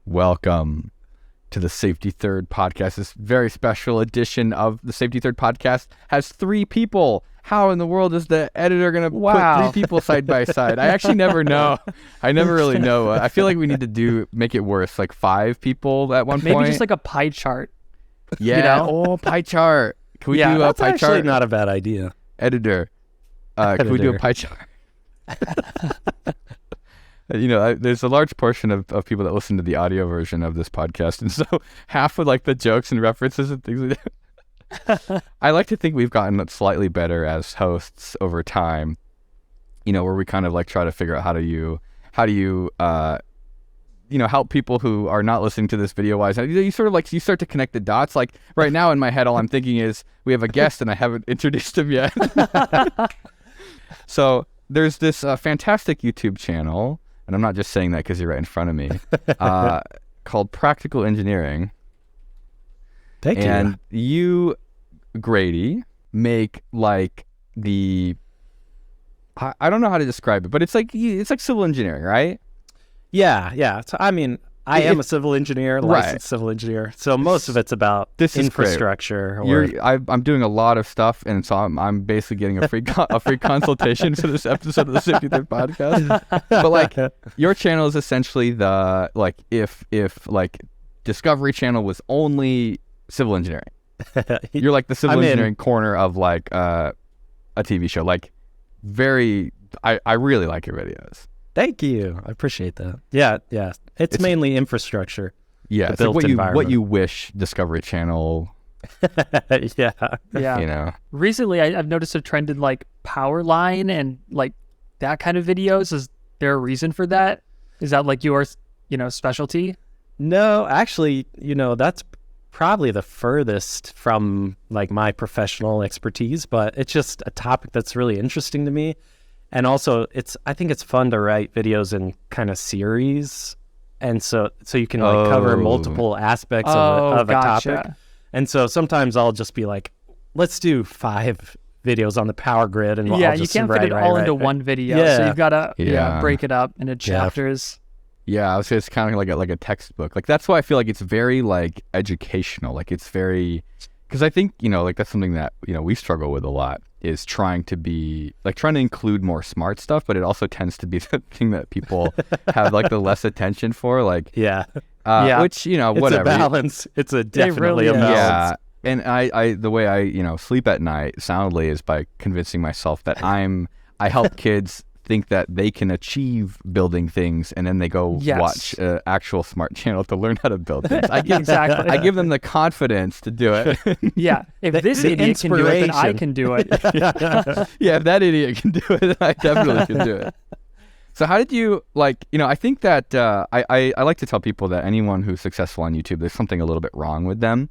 Welcome to the Safety Third podcast. This very special edition of the Safety Third podcast has 3 people. How in the world is the editor going to put 3 people side by side? I actually never know. I never really know. I feel like we need to make it worse, like 5 people at one point. Maybe just like a pie chart. Yeah. You know? Oh, pie chart. Can we do a that's pie actually chart? not a bad idea. Editor. Can we do a pie chart? There's a large portion of people that listen to the audio version of this podcast, and so half of like the jokes and references and things like that. I like to think we've gotten slightly better as hosts over time, where we kind of like try to figure out how do you help people who are not listening to this video wise. You sort of like, you start to connect the dots. Like right now in my head, all I'm thinking is we have a guest and I haven't introduced him yet. So there's this fantastic YouTube channel, and I'm not just saying that because you're right in front of me, called Practical Engineering. Thank you. And you, Grady, make like I don't know how to describe it, but it's like civil engineering, right? Yeah. So, I mean, I am a civil engineer, licensed civil engineer. So most of it's about infrastructure. I'm doing a lot of stuff, and so I'm basically getting a free consultation for this episode of the Safety Third podcast. But like, your channel is essentially the if Discovery Channel was only civil engineering. You're like the civil engineering corner of like a TV show. Like, I really like your videos. Thank you. I appreciate that. Yeah. It's mainly infrastructure. Yeah, it's like what you wish Discovery Channel. Yeah. Recently, I've noticed a trend in like power line and like that kind of videos. Is there a reason for that? Is that like your specialty? No, actually, that's probably the furthest from like my professional expertise, but it's just a topic that's really interesting to me. And also, I think it's fun to write videos in kind of series, and so you can like cover multiple aspects of a topic. And so sometimes I'll just be like, let's do 5 videos on the power grid, and I'll just you can't fit it all into one video, so you've got to break it up into chapters. Yeah, I would say it's kind of like a textbook. Like that's why I feel like it's very like educational. Like it's very, because I think like that's something that we struggle with a lot, is trying to include more smart stuff, but it also tends to be the thing that people have like the less attention for. Like which whatever. It's a balance. It's definitely a balance. Yeah, and I the way I sleep at night soundly is by convincing myself that I help kids think that they can achieve building things, and then they go watch an actual smart channel to learn how to build things. I give them the confidence to do it. Yeah, if this idiot can do it, then I can do it. Yeah, if that idiot can do it, then I definitely can do it. So how did you I think that I like to tell people that anyone who's successful on YouTube, there's something a little bit wrong with them.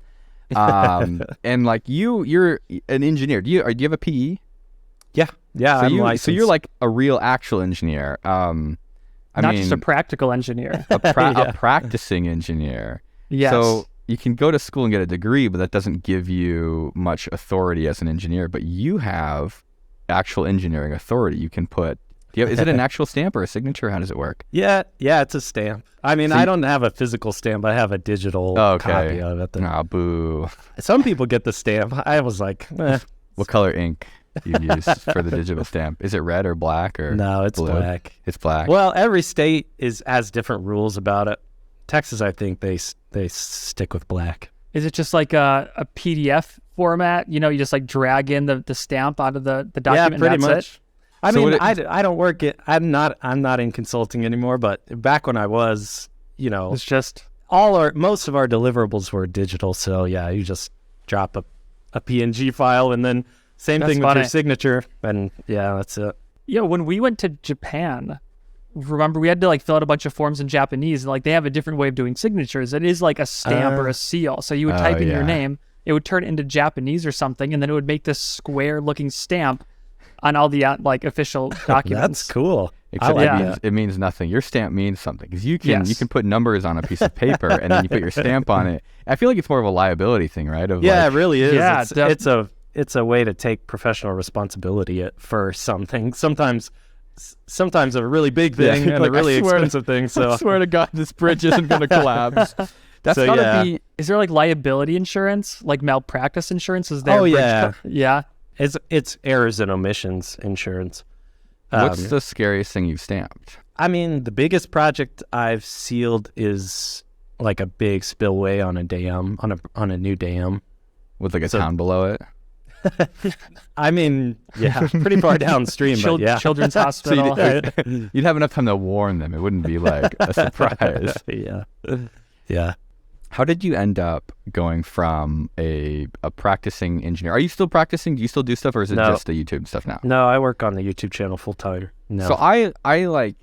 And like you're an engineer. Do you have a PE? Yeah, I'm licensed. So you're like a real actual engineer. Not just a practical engineer. A practicing engineer. Yes. So you can go to school and get a degree, but that doesn't give you much authority as an engineer. But you have actual engineering authority. You can put. Is it an actual stamp or a signature? How does it work? Yeah, it's a stamp. I mean, I don't have a physical stamp. I have a digital copy of it. Boo. Some people get the stamp. I was like, What color ink you use for the digital stamp? Is it red or black or No, it's blue? black. It's black. Well, every state has different rules about it. Texas, I think they stick with black. Is it just like a PDF format? You just like drag in the stamp out of the document. Yeah, pretty and much. It? I mean, I don't work it. I'm not in consulting anymore. But back when I was, it's just most of our deliverables were digital. So yeah, you just drop a PNG file, and then same thing with your signature, and that's it. Yeah, when we went to Japan, remember we had to like fill out a bunch of forms in Japanese, and like they have a different way of doing signatures. It is like a stamp or a seal. So you would type in your name, it would turn into Japanese or something, and then it would make this square-looking stamp on all the like official documents. That's cool. Except it means nothing. Your stamp means something because you can put numbers on a piece of paper and then you put your stamp on it. I feel like it's more of a liability thing, right? It really is. Yeah, it's a way to take professional responsibility for something. Sometimes sometimes a really big thing and like, a really expensive thing. So I swear to God, this bridge isn't going to collapse. That's gotta be. Is there like liability insurance, like malpractice insurance? Is there? Oh yeah, yeah. It's errors and omissions insurance. What's the scariest thing you've stamped? I mean, the biggest project I've sealed is like a big spillway on a dam, on a new dam. With like a town below it? I mean, yeah, pretty far downstream, but yeah. Children's Hospital. You'd have enough time to warn them. It wouldn't be like a surprise. Yeah. How did you end up going from a practicing engineer? Are you still practicing? Do you still do stuff, or is it just the YouTube stuff now? No, I work on the YouTube channel full time. No. So I like,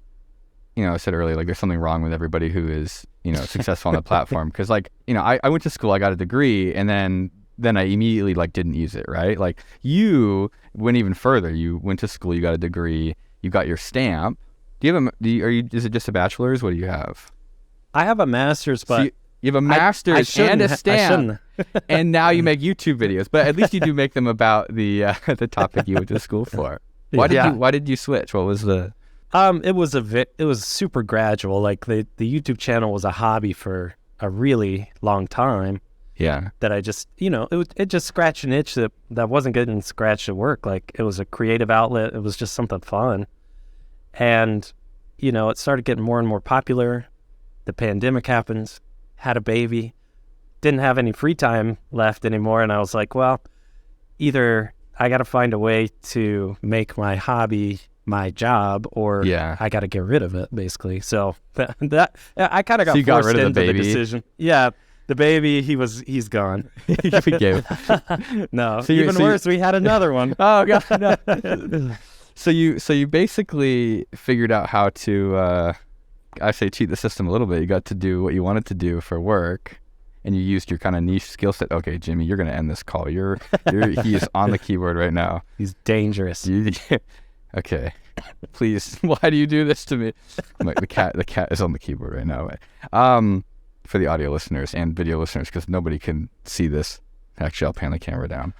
I said earlier, like there's something wrong with everybody who is, successful on the platform. Because like, I went to school, I got a degree, and then I immediately like didn't use it, right? Like you went even further. You went to school, you got a degree, you got your stamp. Do you have is it just a bachelor's? What do you have? I have a master's, but... So you have a master's and a stamp, and now you make YouTube videos. But at least you do make them about the topic you went to school for. Why did you switch? What was the? It was super gradual. Like the YouTube channel was a hobby for a really long time. Yeah. That I just it just scratched an itch that wasn't getting scratched at work. Like it was a creative outlet. It was just something fun, and it started getting more and more popular. The pandemic happened. Had a baby, didn't have any free time left anymore, and I was like, well, either I got to find a way to make my hobby my job, or I got to get rid of it, basically. So that I kind of got forced into the decision. Yeah, the baby, he's gone. No, even worse, we had another one. Oh God! No. So you basically figured out how to. I say cheat the system a little bit. You got to do what you wanted to do for work, and you used your kind of niche skill set. Okay, Jimmy, you're going to end this call. He is on the keyboard right now. He's dangerous. Okay, please. Why do you do this to me? The cat is on the keyboard right now. For the audio listeners and video listeners, because nobody can see this. Actually, I'll pan the camera down.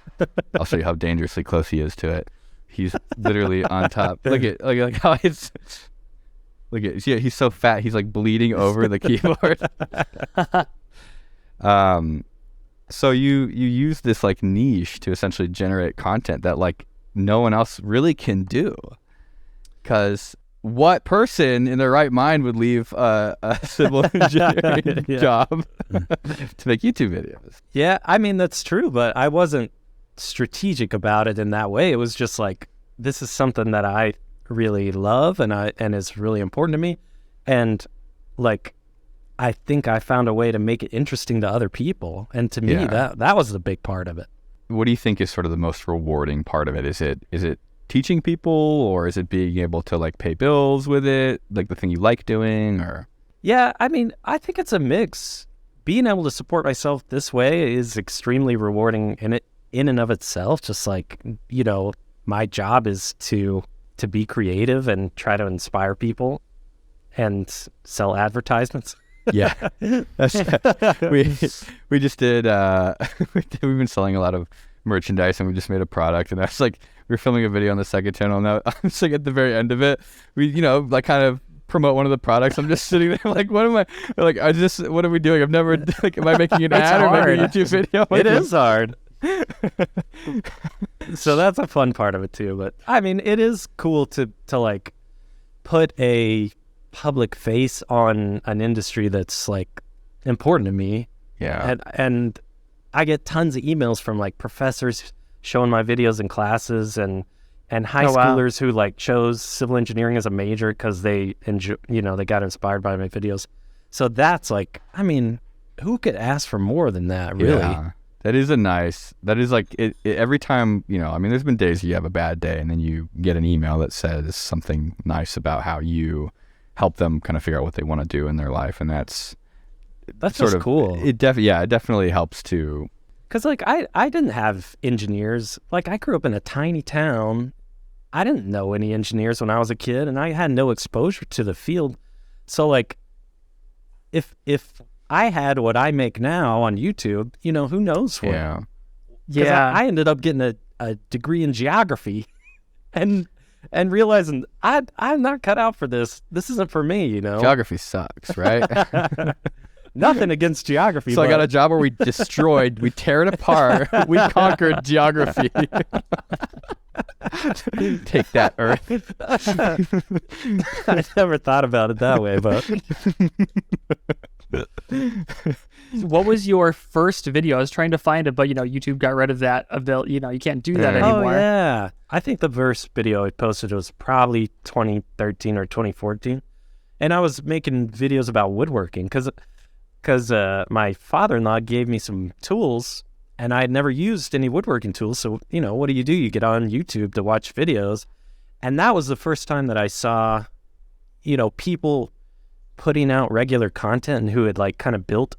I'll show you how dangerously close he is to it. He's literally on top. Look at how it's. Look at he's so fat. He's like bleeding over the keyboard. So you use this like niche to essentially generate content that like no one else really can do. Because what person in their right mind would leave a civil engineering job to make YouTube videos? Yeah, I mean that's true, but I wasn't strategic about it in that way. It was just like, this is something that I really love and is really important to me, and like I think I found a way to make it interesting to other people, and to me that was the big part of it. What do you think is sort of the most rewarding part of it? Is it teaching people, or is it being able to like pay bills with it, like the thing you like doing? Or I mean, I think it's a mix. Being able to support myself this way is extremely rewarding in and of itself. Just like, my job is to be creative and try to inspire people and sell advertisements. Yeah. We just did, we've been selling a lot of merchandise, and we just made a product, and I was like, we were filming a video on the second channel, and now I'm just like at the very end of it, we, like kind of promote one of the products. I'm just sitting there like, what are we doing? I've never, like, am I making an ad or making a YouTube video? It is hard. So that's a fun part of it too. But I mean, it is cool to like put a public face on an industry that's like important to me. Yeah. And I get tons of emails from like professors showing my videos in classes, and high schoolers who like chose civil engineering as a major because they they got inspired by my videos. So that's like, I mean, who could ask for more than that, really? Yeah. That is like it every time, I mean, there's been days you have a bad day, and then you get an email that says something nice about how you help them kind of figure out what they want to do in their life. And that's sort of cool. It definitely helps to. Cause like I didn't have engineers. Like I grew up in a tiny town. I didn't know any engineers when I was a kid, and I had no exposure to the field. So like if I had what I make now on YouTube, who knows what? Yeah. Yeah. I ended up getting a degree in geography, and and realizing I'm not cut out for this. This isn't for me, you know. Geography sucks, right? Nothing against geography. So I got a job where we tear it apart, we conquered geography. Take that, Earth. I never thought about it that way, but what was your first video? I was trying to find it, but YouTube got rid of that. You can't do that anymore. Oh yeah, I think the first video I posted was probably 2013 or 2014, and I was making videos about woodworking because my father-in-law gave me some tools, and I had never used any woodworking tools. So what do? You get on YouTube to watch videos, and that was the first time that I saw, people putting out regular content and who had like kind of built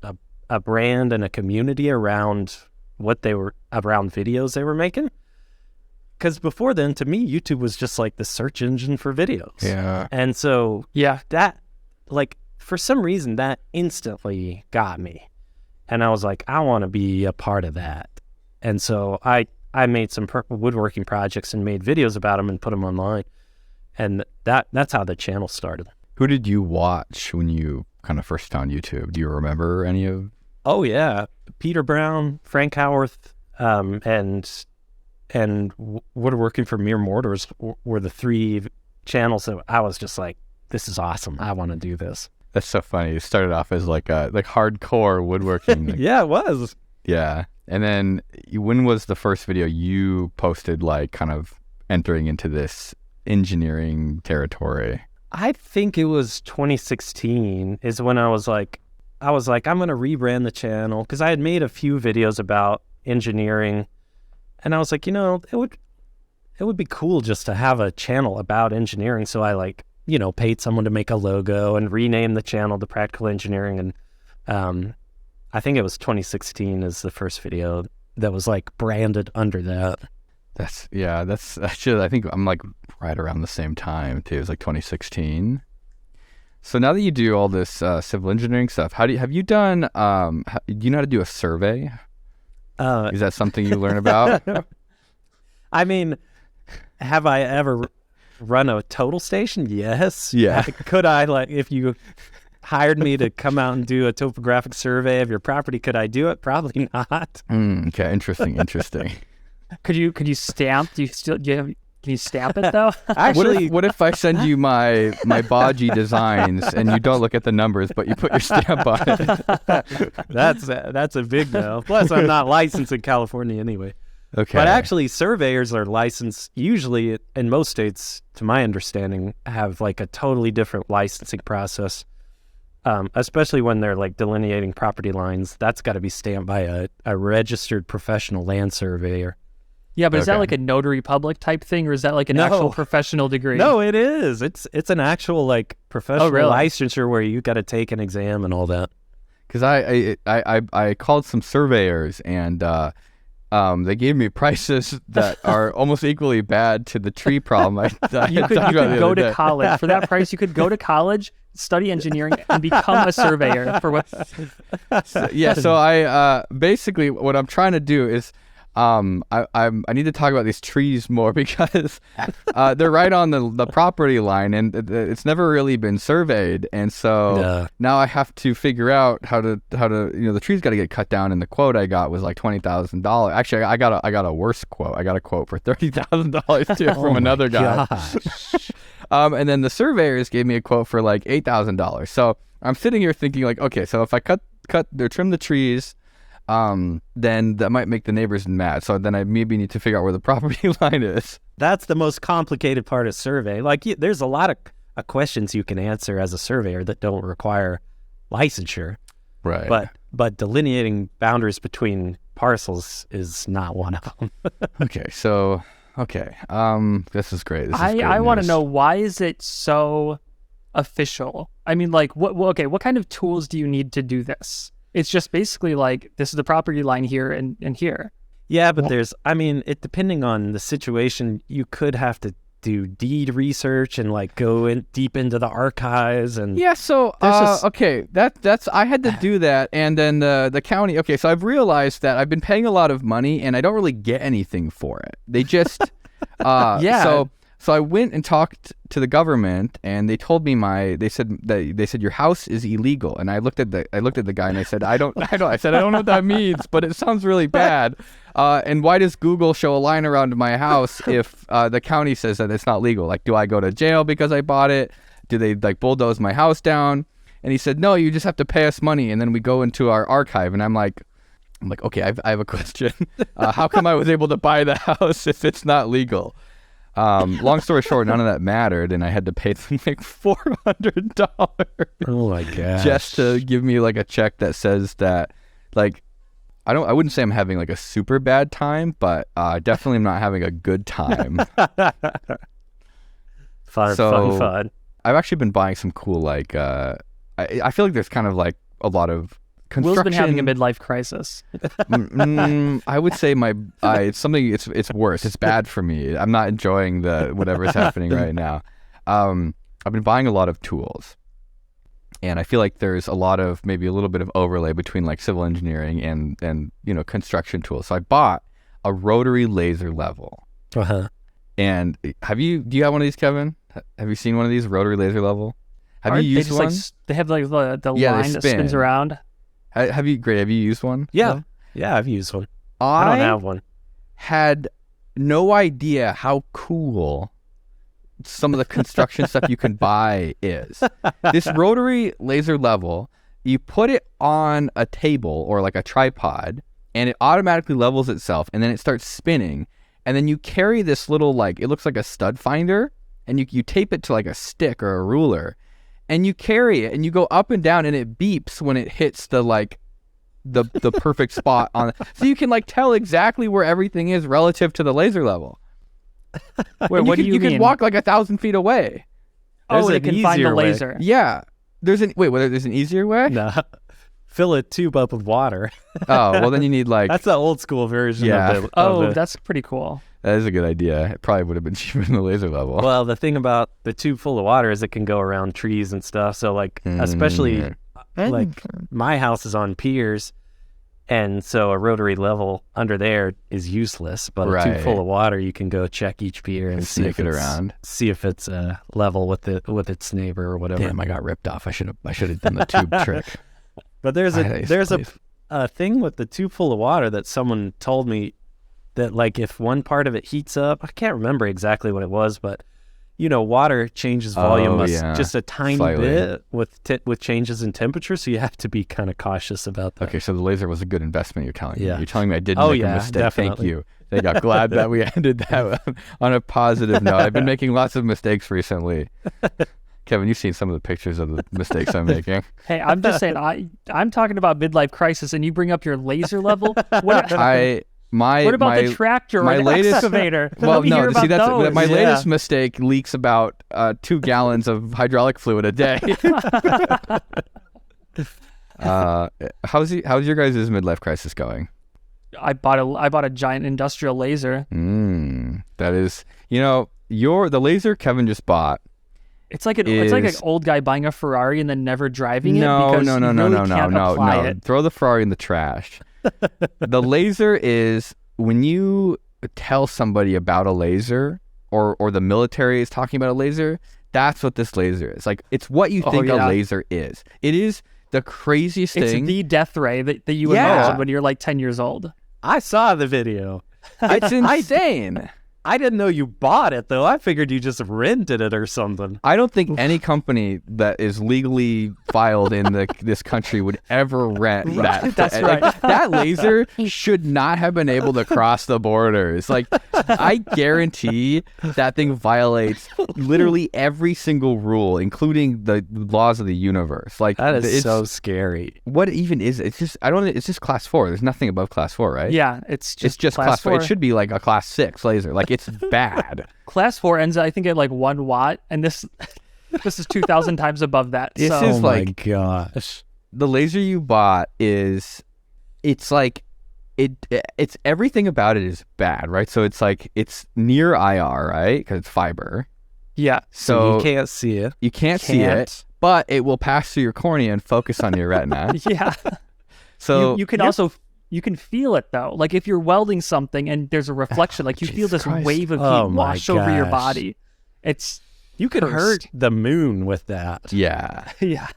a brand and a community around around videos they were making. Because before then, to me, YouTube was just like the search engine for videos. Yeah. And so, that, like, for some reason, that instantly got me. And I was like, I want to be a part of that. And so I made some woodworking projects and made videos about them and put them online. And that's how the channel started. Who did you watch when you kind of first found YouTube? Do you remember any of? Oh yeah, Peter Brown, Frank Howarth, and Woodworking for Mere Mortars were the three channels that I was just like, this is awesome. I want to do this. That's so funny. You started off as like hardcore woodworking. Yeah, it was. Yeah, and then when was the first video you posted, like kind of entering into this engineering territory? I think it was 2016 is when I was like, I'm going to rebrand the channel because I had made a few videos about engineering, and I was like, it would be cool just to have a channel about engineering. So I paid someone to make a logo and rename the channel to Practical Engineering. And I think it was 2016 is the first video that was like branded under that. That's actually, I think I'm like right around the same time too. It was like 2016. So now that you do all this civil engineering stuff, do you know how to do a survey? Is that something you learn about? I mean, have I ever run a total station? Yes. Yeah. Could I, if you hired me to come out and do a topographic survey of your property, could I do it? Probably not. Okay, interesting. Could you stamp? Can you stamp it though? Actually, what if I send you my Baji designs and you don't look at the numbers, but you put your stamp on it? That's a big no. Plus, I'm not licensed in California anyway. Okay. But actually, surveyors are licensed usually in most states, to my understanding, have like a totally different licensing process. Especially when they're like delineating property lines, that's got to be stamped by a registered professional land surveyor. Yeah, but is that like a notary public type thing, or is that like an actual professional degree? No, it is. It's an actual like professional licensure where you got to take an exam and all that. Because I called some surveyors and they gave me prices that are almost equally bad to the tree problem. You could go to college for that price. You could go to college, study engineering, and become a surveyor for what? So I basically what I'm trying to do is I need to talk about these trees more because they're right on the property line and it's never really been surveyed, and so now I have to figure out how to the trees got to get cut down, and the quote I got was like $20,000. Actually, I got a worse quote. I got a quote for $30,000 too from another guy. And then the surveyors gave me a quote for like $8,000. So I'm sitting here thinking like, okay, so if I trim the trees, then that might make the neighbors mad. So then I maybe need to figure out where the property line is. That's the most complicated part of survey. Like there's a lot of questions you can answer as a surveyor that don't require licensure. Right. But delineating boundaries between parcels is not one of them. Okay. This is great. I want to know, why is it so official? I mean, like what kind of tools do you need to do this? It's just basically like, this is the property line here and here. Yeah, but depending on the situation, you could have to do deed research and like go in deep into the archives and so that's I had to do that, and then the county. Okay, so I've realized that I've been paying a lot of money and I don't really get anything for it. They just So I went and talked to the government, and they told me they said your house is illegal. And I looked at the guy and I said, I don't know what that means, but it sounds really bad. And why does Google show a line around my house if the county says that it's not legal? Like, do I go to jail because I bought it? Do they like bulldoze my house down? And he said, no, you just have to pay us money, and then we go into our archive. And I'm like, okay, I have a question. How come I was able to buy the house if it's not legal? Long story short, none of that mattered, and I had to pay them like $400. Oh my gosh. Just to give me like a check that says that, like, I wouldn't say I'm having like a super bad time, but definitely I'm not having a good time. Fun. I've actually been buying some cool like I feel like there's kind of like a lot of construction. Will's been having a midlife crisis. I would say it's something. It's worse. It's bad for me. I'm not enjoying whatever's happening right now. I've been buying a lot of tools, and I feel like there's maybe a little bit of overlay between like civil engineering and construction tools. So I bought a rotary laser level. And do you have one of these, Kevin? Have you seen one of these rotary laser level? Have you used one? They have like the line that spins around. Have you used one? Yeah, I've used one. I don't have one. Had no idea how cool some of the construction stuff you can buy is. This rotary laser level, you put it on a table or like a tripod, and it automatically levels itself, and then it starts spinning, and then you carry this little, like, it looks like a stud finder, and you tape it to like a stick or a ruler, and you carry it and you go up and down, and it beeps when it hits the perfect spot on it. So you can like tell exactly where everything is relative to the laser level. Wait, what do you mean? You can walk like 1,000 feet away. It can find the laser. Yeah. There's an easier way? No. Fill a tube up with water. Oh, well then you need like... That's the old school version of it. That's pretty cool. That is a good idea. It probably would have been cheaper than the laser level. Well, the thing about the tube full of water is it can go around trees and stuff. So like, especially like my house is on piers, and so a rotary level under there is useless. But a tube full of water, you can go check each pier and see if it's level with its neighbor or whatever. Damn, I got ripped off. I should have done the tube trick. But there's a thing with the tube full of water that someone told me that, like, if one part of it heats up, I can't remember exactly what it was, but water changes volume just a tiny bit with changes in temperature, so you have to be kind of cautious about that. Okay, so the laser was a good investment. You're telling me. You're telling me I didn't make a mistake. Definitely. Thank you. I'm glad that we ended that on a positive note. I've been making lots of mistakes recently. Kevin, you've seen some of the pictures of the mistakes I'm making. Hey, I'm just saying, I'm talking about midlife crisis, and you bring up your laser level. What about the tractor or the excavator? Well, no, see, that's my latest mistake leaks about 2 gallons of hydraulic fluid a day. How's your guys' midlife crisis going? I bought a giant industrial laser. That is, the laser Kevin just bought. It's like an old guy buying a Ferrari and then never driving it. No. It. Throw the Ferrari in the trash. The laser is when you tell somebody about a laser, or the military is talking about a laser. That's what this laser is. Like, it's what you think a laser is. It is the craziest thing. It's the death ray that you imagine when you're like 10 years old. I saw the video. It's insane. I didn't know you bought it, though. I figured you just rented it or something. I don't think any company that is legally filed in this country would ever rent that. That's right. Like, that laser should not have been able to cross the borders. Like, I guarantee that thing violates literally every single rule, including the laws of the universe. Like, that is so scary. What even is it? It's just it's just class 4. There's nothing above class 4, right? Yeah, it's just class 4. It should be like a class 6 laser. Like, it's bad. Class 4 ends, I think, at like 1 watt, and this is 2,000 times above that. Oh my gosh. The laser you bought it's everything about it is bad, right? So it's like, it's near IR, right? Because it's fiber. Yeah. So you can't see it. You can't see it, but it will pass through your cornea and focus on your retina. Yeah. So you can also... You can feel it, though. Like, if you're welding something and there's a reflection, like, you feel this wave of heat wash over your body. You could cursed. hurt the moon with that. Yeah. Yeah.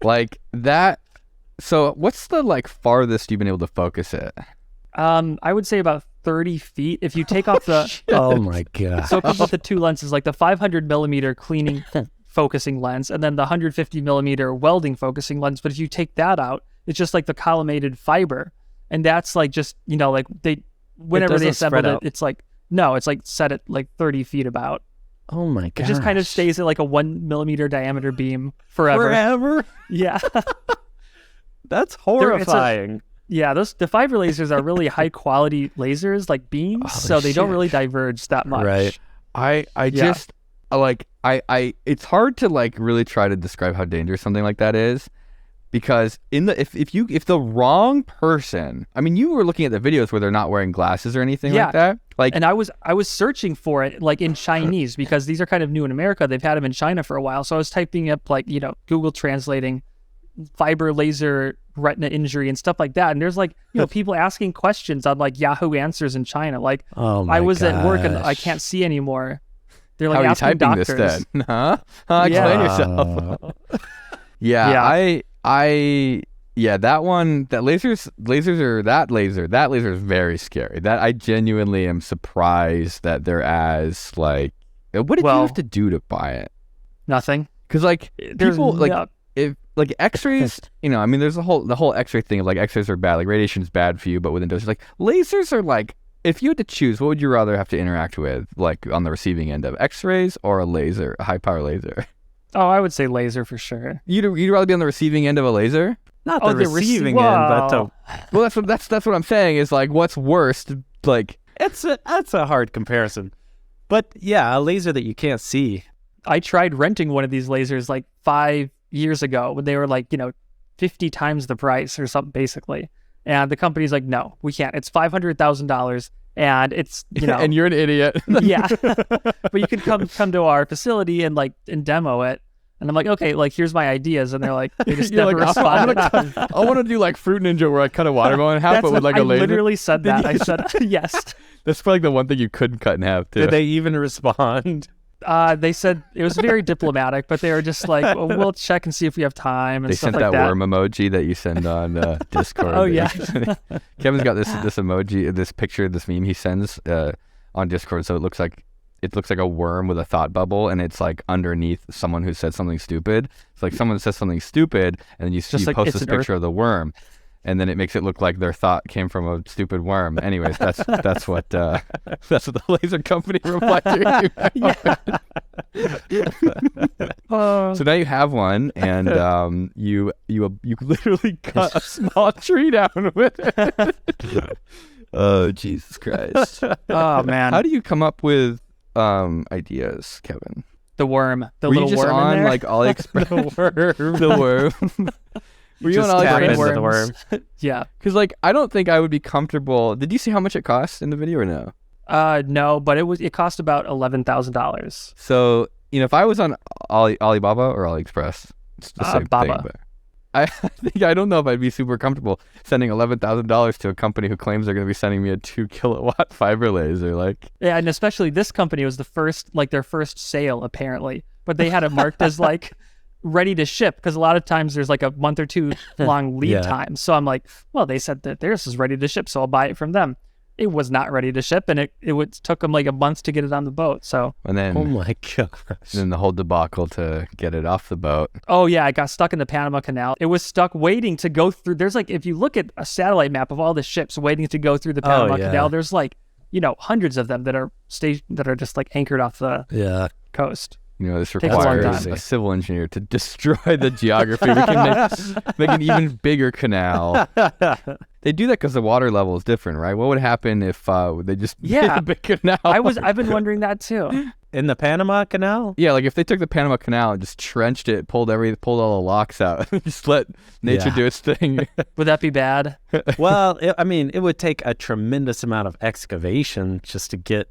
Like that. So what's the like farthest you've been able to focus it? I would say about 30 feet. If you take off the Oh my god. so it comes with the two lenses, like the 500 millimeter cleaning focusing lens, and then the 150 millimeter welding focusing lens. But if you take that out, it's just like the collimated fiber, and that's like just like whenever they assemble it, it's like it's like set at like 30 feet about. Oh my god. It just kind of stays at like a 1 millimeter diameter beam forever. Forever? Yeah. That's horrifying. The fiber lasers are really high quality lasers, like beams, so they don't really diverge that much. Right. I just like it's hard to like really try to describe how dangerous something like that is, because if the wrong person, I mean, you were looking at the videos where they're not wearing glasses or anything like that. Like, and I was searching for it like in Chinese because these are kind of new in America. They've had them in China for a while. So I was typing up like, Google translating fiber laser retina injury and stuff like that. And there's like, people asking questions on like Yahoo Answers in China. Like, I was at work and I can't see anymore. They're like, how are you asking typing doctors. this then? Huh? Explain yourself. That one, that laser is very scary. That I genuinely am surprised that they're as like, what did you have to do to buy it? Nothing. Because like people if like X-rays, I mean, there's the whole X-ray thing of like X-rays are bad, like radiation is bad for you, but within doses, like lasers are like, if you had to choose, what would you rather have to interact with, like on the receiving end of X-rays or a laser, a high power laser? Oh, I would say laser for sure. You'd rather be on the receiving end of a laser? Not the receiving end, but well, that's what I'm saying is like, what's worst? Like, that's a hard comparison. But yeah, a laser that you can't see. I tried renting one of these lasers like 5 years ago when they were like 50 times the price or something basically, and the company's like, no, we can't. It's $500,000, and it's and you're an idiot. Yeah, but you can come to our facility and demo it. And I'm like, okay, like here's my ideas, and they're like, they just never responded. I want to do like Fruit Ninja where I cut a watermelon in half, but with like a laser. I literally said that. I said yes. That's probably the one thing you couldn't cut in half too. Did they even respond? They said it was very diplomatic, but they were just like, well, we'll check and see if we have time. And they stuff sent like that worm emoji that you send on Discord. Oh yeah. Kevin's got this emoji, this picture, this meme he sends on Discord, so it looks like a worm with a thought bubble, and it's like underneath someone who said something stupid. It's like someone says something stupid, and then you post this picture of the worm, and then it makes it look like their thought came from a stupid worm. Anyways, that's what the laser company replied to you. So now you have one, and you literally cut a small tree down with it. Oh, Jesus Christ. Oh man. How do you come up with ideas, Kevin? The worm. The Were little you just worm on in there? like AliExpress? The worm. Were you on Just tap AliExpress? into the worm. Yeah. Because like I don't think I would be comfortable. Did you see how much it cost in the video or no? No, but it cost about $11,000. So if I was on Alibaba or AliExpress, it's the same Baba. thing. But I don't know if I'd be super comfortable sending $11,000 to a company who claims they're going to be sending me a 2 kilowatt fiber laser. Like, yeah, and especially this company was their first sale apparently, but they had it marked as like ready to ship because a lot of times there's like a month or two long lead time. So I'm like, well, they said that theirs is ready to ship, so I'll buy it from them. It was not ready to ship, and it took them like a month to get it on the boat. So, and then oh my gosh, and then the whole debacle to get it off the boat. Oh yeah, it got stuck in the Panama Canal. It was stuck waiting to go through. There's like, if you look at a satellite map of all the ships waiting to go through the Panama Canal, there's like hundreds of them that are just like anchored off the coast. This requires a civil engineer to destroy the geography. We can make an even bigger canal. They do that because the water level is different, right? What would happen if they just made a big canal? I've been wondering that too. In the Panama Canal? Yeah, like if they took the Panama Canal and just trenched it, pulled all the locks out, just let nature do its thing. Would that be bad? Well, it would take a tremendous amount of excavation just to get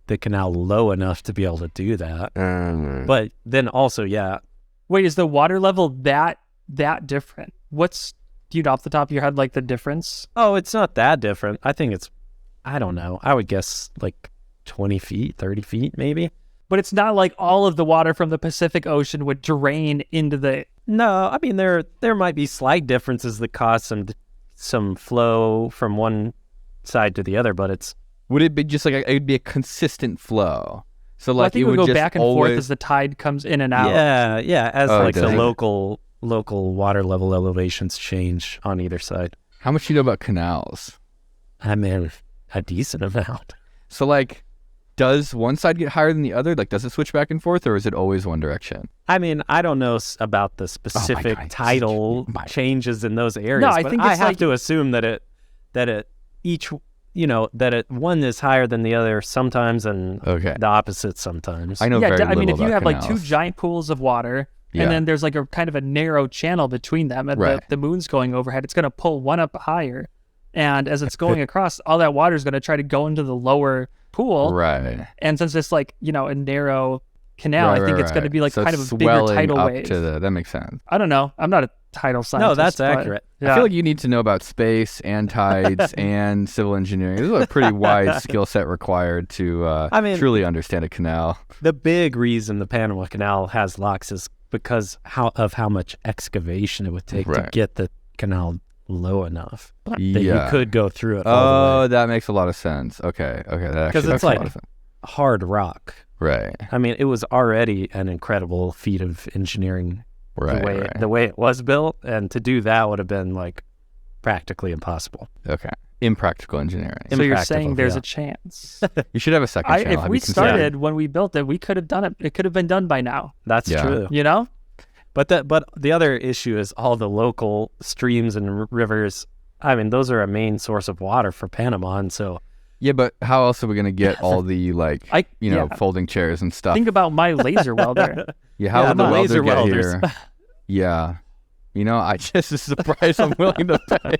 the canal low enough to be able to do that. But then also, wait, is the water level that different? Do you know off the top of your head like the difference? Oh, it's not that different. I think I don't know. I would guess like 20 feet, 30 feet maybe. But it's not like all of the water from the Pacific Ocean would drain into the... No, I mean, there might be slight differences that cause some flow from one side to the other, but it's... Would it be just like, it would be a consistent flow? So Well, I like think it would go just back and always... forth as the tide comes in and out. Yeah, as Oh, like the does it? local water level elevations change on either side. How much do you know about canals? I mean, a decent amount. So like, does one side get higher than the other? Like, does it switch back and forth, or is it always one direction? I mean, I don't know about the specific God. tidal changes in those areas. No, I but think I it's have like- to assume that one is higher than the other sometimes, and Okay. the opposite sometimes. I know Yeah, very I mean, little if you about have like canals. two giant pools of water, Yeah. and then there's like a kind of a narrow channel between them, and Right. the moon's going overhead, it's going to pull one up higher. And as it's going across, all that water is going to try to go into the lower pool. Right. And since it's like, a narrow canal, I think it's going to be like so kind it's of a bigger swelling tidal up wave. that makes sense. I don't know. I'm not a tidal scientist. No, that's but, accurate. Yeah. I feel like you need to know about space and tides and civil engineering. This is a pretty wide skill set required to truly understand a canal. The big reason the Panama Canal has locks is because of how much excavation it would take to Right. get the canal low enough that Yeah. you could go through it all the way. Oh, that makes a lot of sense. Okay, that actually Because makes it's a lot like of sense. hard rock. Right, I mean, it was already an incredible feat of engineering right. the way it was built, and to do that would have been like practically impossible. Okay, impractical engineering. So you're Impractical, saying there's yeah. a chance. You should have a second channel. If Have we you considered- started when we built it, we could have done it. It could have been done by now. That's Yeah. true. You know? But the other issue is all the local streams and rivers. I mean, those are a main source of water for Panama, and so Yeah, but how else are we gonna get all the yeah. folding chairs and stuff? Think about my laser welder. Yeah, how Yeah, would the the welder laser get welders. here? Yeah, I just is the price I'm willing to pay.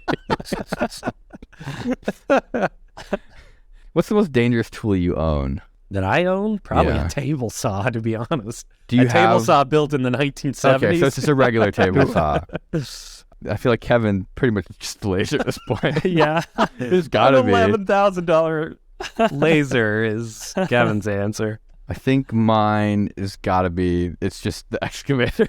What's the most dangerous tool you own? that I own, probably Yeah. a table saw, to be honest. Do you table have? saw built in the 1970s. Okay, so it's just a regular table saw. I feel like Kevin pretty much just laser at this point. Yeah. There's gotta be. $11,000 laser is Kevin's answer. I think mine is gotta be. It's just the excavator.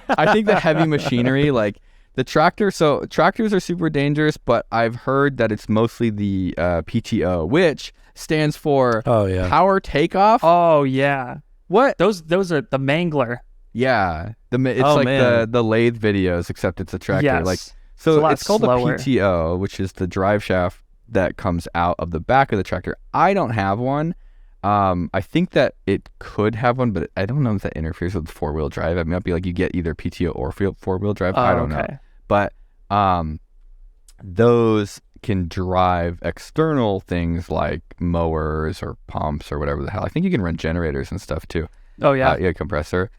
I think the heavy machinery, like the tractor. So tractors are super dangerous, but I've heard that it's mostly the PTO, which stands for Oh yeah. power takeoff. Oh yeah. What? Those are the mangler. Yeah, it's Oh, like man. the lathe videos, except it's a tractor. Yes. Like It's a so, lot it's called slower. the PTO, which is the drive shaft that comes out of the back of the tractor. I don't have one. I think that it could have one, but I don't know if that interferes with 4-wheel drive. It might be like you get either PTO or 4-wheel drive. I don't know. Okay. But those can drive external things like mowers or pumps or whatever the hell. I think you can run generators and stuff too. Oh yeah. Compressor.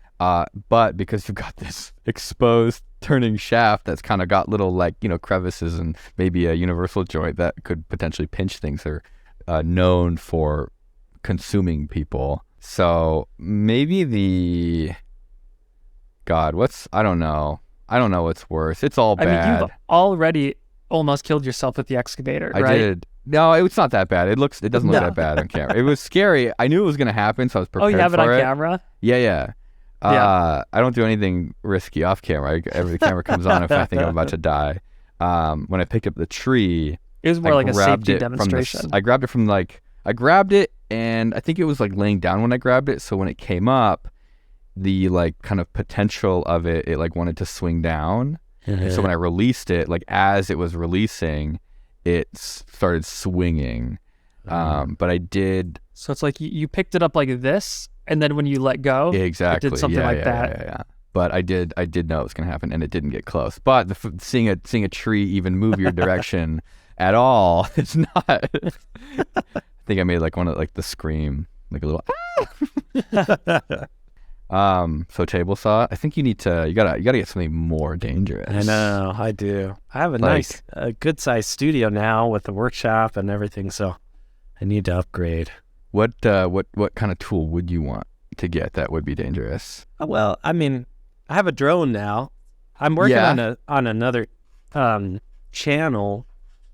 But because you've got this exposed turning shaft that's kind of got little crevices and maybe a universal joint that could potentially pinch things, they're known for consuming people. So maybe I don't know what's worse. It's all I mean, bad. you've already almost killed yourself with the excavator, I right? did. No, it's not that bad. It doesn't look No. that bad on camera. It was scary. I knew it was going to happen, so I was Oh, prepared you have it for on it. camera? Yeah. Yeah. I don't do anything risky off camera. Every camera comes on if I think I'm about to die. When I picked up the tree, It was more I like a grabbed safety it from demonstration. I grabbed it and I think it was laying down when I grabbed it. So when it came up, the kind of potential of it wanted to swing down. And so when I released it, as it was releasing, it started swinging. But I did So it's like you picked it up like this, and then when you let go, exactly it did something like that. Yeah. But I did know it was going to happen, and it didn't get close. But seeing a tree even move your direction at all, it's not. I think I made one of the scream, a little. So table saw. I think you gotta get something more dangerous. I know, I do. I have a good sized studio now with the workshop and everything, so I need to upgrade. What kind of tool would you want to get that would be dangerous? Well, I mean, I have a drone now. I'm working Yeah. on another channel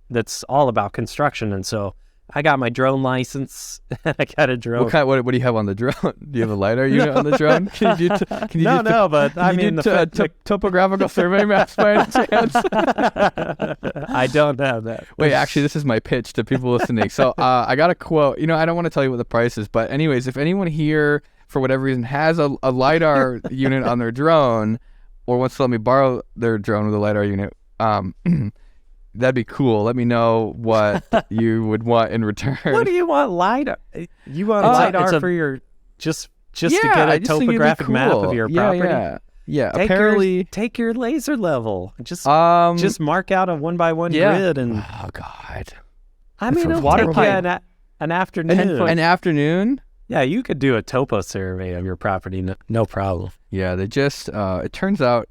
that's all about construction, and so I got my drone license. I got a drone. What do you have on the drone? Do you have a LiDAR unit on the drone? Can you but I mean, topographical survey maps by any chance? I don't have that. Wait, actually, this is my pitch to people listening. So I got a quote. I don't want to tell you what the price is, but anyways, if anyone here, for whatever reason, has a LiDAR unit on their drone or wants to let me borrow their drone with a LiDAR unit, that'd be cool. Let me know what you would want in return. What do you want LiDAR? You want LiDAR for your just to get a topographic map of your property? Yeah. Apparently, take your laser level. Just mark out a 1x1 grid and. Oh God. I mean, it'll take you an afternoon. An afternoon? Yeah, you could do a topo survey of your property, no problem. Yeah, they just. It turns out.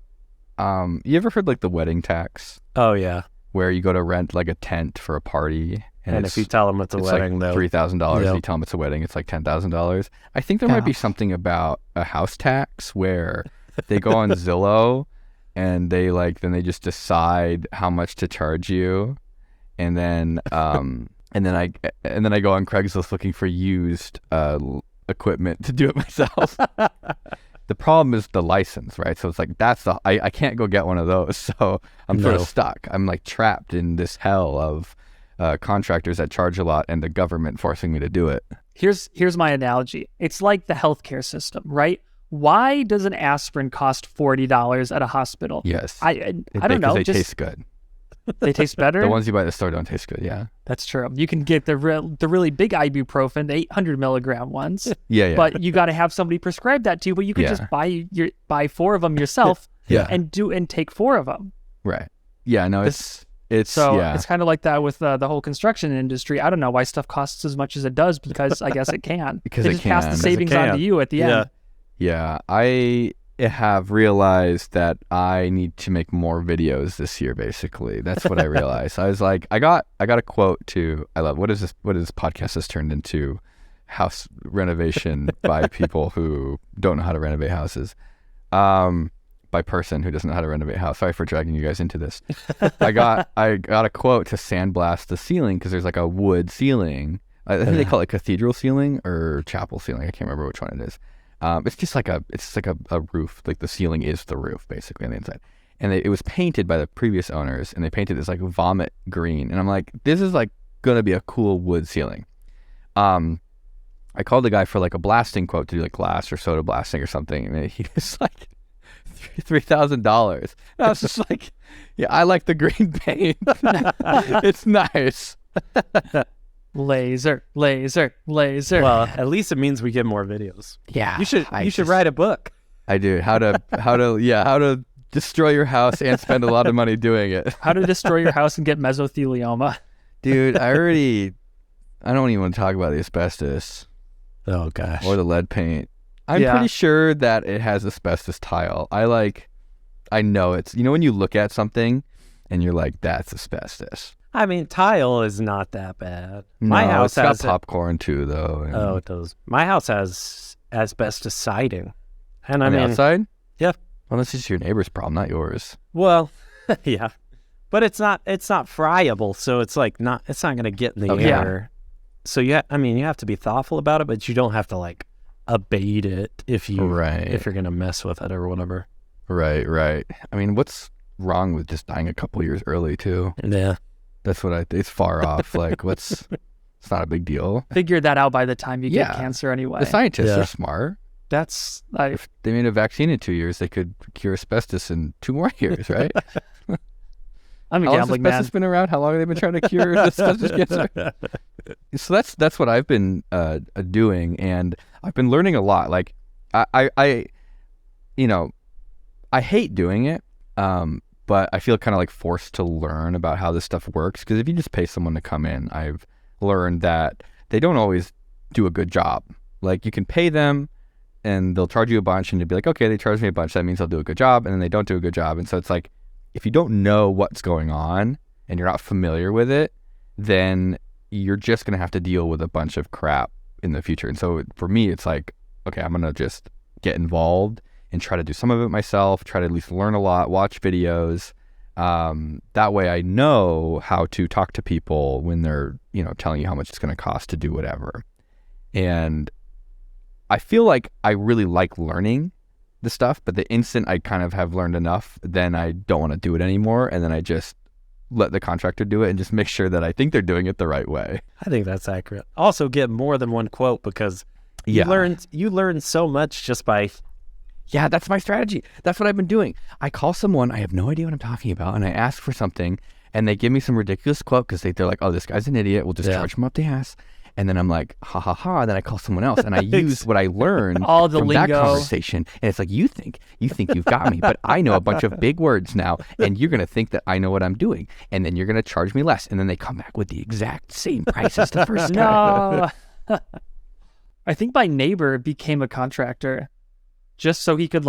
You ever heard like the wedding tax? Oh yeah. Where you go to rent like a tent for a party, and if you tell them it's a wedding, like $3,000. If you tell them it's a wedding, it's like $10,000. I think there might be something about a house tax where they go on Zillow and they just decide how much to charge you, and then I go on Craigslist looking for used equipment to do it myself. The problem is the license, right? So it's like I can't go get one of those. So I'm sort of stuck. I'm like trapped in this hell of contractors that charge a lot and the government forcing me to do it. Here's my analogy. It's like the healthcare system, right? Why does an aspirin cost $40 at a hospital? Yes. I don't know. They taste good. They taste better? The ones you buy at the store don't taste good, yeah. That's true. You can get the really big ibuprofen, the 800 milligram ones. Yeah. But you got to have somebody prescribe that to you. But you could just buy 4 of them yourself and take 4 of them. Right. Yeah, no, it's kind of like that with the whole construction industry. I don't know why stuff costs as much as it does, because I guess it can. Because it just pass the savings on to you at the end. Yeah, I have realized that I need to make more videos this year. Basically, that's what I realized. I was like, I got a quote to. I love what is this podcast has turned into, house renovation by people who don't know how to renovate houses, by person who doesn't know how to renovate a house. Sorry for dragging you guys into this. I got a quote to sandblast the ceiling because there's like a wood ceiling. I think they call it cathedral ceiling or chapel ceiling. I can't remember which one it is. It's just like a roof. Like the ceiling is the roof basically on the inside. And it was painted by the previous owners, and they painted this like vomit green. And I'm like, this is like gonna be a cool wood ceiling. I called the guy for like a blasting quote to do like glass or soda blasting or something, and he was like $3,000. And I was just like, yeah, I like the green paint. It's nice. Laser. Well, at least it means we get more videos. Yeah. You should write a book. I do. How to destroy your house and spend a lot of money doing it. How to destroy your house and get mesothelioma. Dude, I don't even want to talk about the asbestos. Oh gosh. Or the lead paint. I'm pretty sure that it has asbestos tile. I know it's, when you look at something and you're like, that's asbestos. I mean, tile is not that bad. No, My house has got popcorn too, though. Oh, it does. My house has asbestos siding, and on the outside. Yeah. Well, that's just your neighbor's problem, not yours. Well, yeah, but it's not friable, so it's like it's not going to get in the air. So you have to be thoughtful about it, but you don't have to like abate it if you're going to mess with it or whatever. Right. I mean, what's wrong with just dying a couple years early too? Yeah. That's what it's far off. Like, it's not a big deal. Figure that out by the time you get cancer anyway. The scientists are smart. If they made a vaccine in 2 years, they could cure asbestos in 2 more years, right? I'm a gambling man. How long has asbestos been around? How long have they been trying to cure asbestos cancer? So that's what I've been doing, and I've been learning a lot. Like, I hate doing it. But I feel kind of like forced to learn about how this stuff works, because if you just pay someone to come in, I've learned that they don't always do a good job. Like, you can pay them and they'll charge you a bunch, and you'll be like, okay, they charged me a bunch, that means they'll do a good job, and then they don't do a good job. And so it's like, if you don't know what's going on and you're not familiar with it, then you're just going to have to deal with a bunch of crap in the future. And so for me, it's like, okay, I'm going to just get involved and try to do some of it myself, try to at least learn a lot, watch videos, That way I know how to talk to people when they're, telling you how much it's going to cost to do whatever. And I feel like I really like learning the stuff, but the instant I kind of have learned enough, then I don't want to do it anymore. And then I just let the contractor do it and just make sure that I think they're doing it the right way. I think that's accurate. Also get more than one quote, because you learn so much just by... Yeah, that's my strategy. That's what I've been doing. I call someone, I have no idea what I'm talking about, and I ask for something, and they give me some ridiculous quote because they're like, oh, this guy's an idiot. We'll just charge him up the ass. And then I'm like, ha, ha, ha. Then I call someone else, and I use what I learned all the from lingo. That conversation. And it's like, you think you've got me, but I know a bunch of big words now, and you're going to think that I know what I'm doing. And then you're going to charge me less. And then they come back with the exact same price as the first time. No. I think my neighbor became a contractor just so he could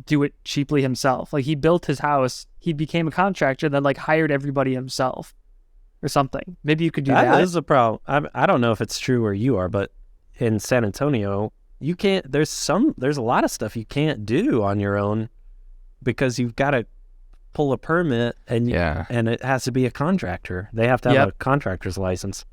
do it cheaply himself. Like, he built his house, he became a contractor, then hired everybody himself or something. Maybe you could do that. That is a problem. I don't know if it's true where you are, but in San Antonio, you can't, there's a lot of stuff you can't do on your own because you've got to pull a permit and it has to be a contractor. They have to have a contractor's license.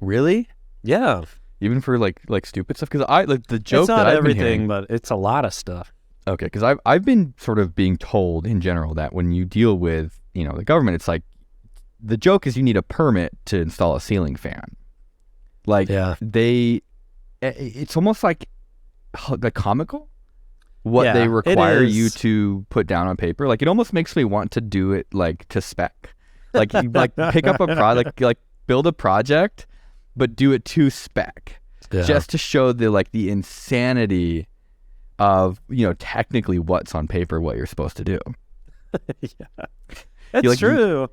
Really? Yeah. Even for like stupid stuff, because the joke it's not that I've everything, been hearing, but it's a lot of stuff. Okay, because I've been sort of being told in general that when you deal with the government, it's like the joke is you need a permit to install a ceiling fan. It's almost like comical what they require you to put down on paper. Like, it almost makes me want to do it to spec. Like, you pick up a product, build a project, but do it to spec, just to show the insanity of technically what's on paper, what you're supposed to do. That's true.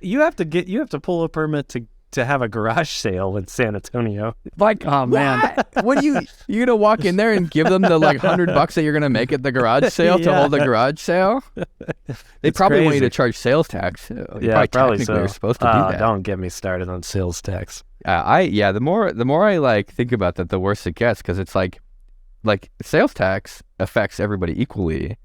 You have to pull a permit to have a garage sale in San Antonio. Oh man, what you gonna walk in there and give them the $100 that you're gonna make at the garage sale to hold the garage sale? They probably want you to charge sales tax. Probably so. You're supposed to do that. Don't get me started on sales tax. The more I think about that, the worse it gets, because it's like sales tax affects everybody equally,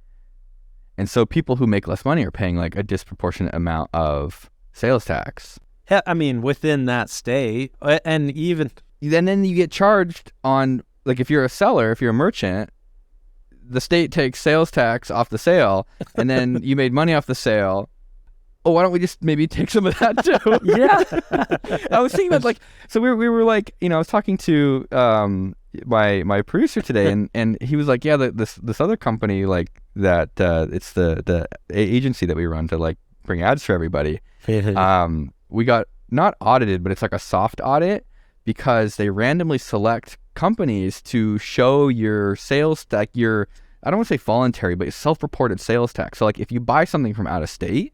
and so people who make less money are paying a disproportionate amount of sales tax. Yeah, I mean, within that state, and then you get charged on, if you're a seller, if you're a merchant, the state takes sales tax off the sale, and then you made money off the sale. Oh, why don't we just maybe take some of that too? Yeah. I was thinking about so we were I was talking to my producer today, and he was like, yeah, this other company that it's the agency that we run to bring ads for everybody. We got not audited, but it's a soft audit, because they randomly select companies to show your sales tax, I don't want to say voluntary, but self-reported sales tax. So if you buy something from out of state,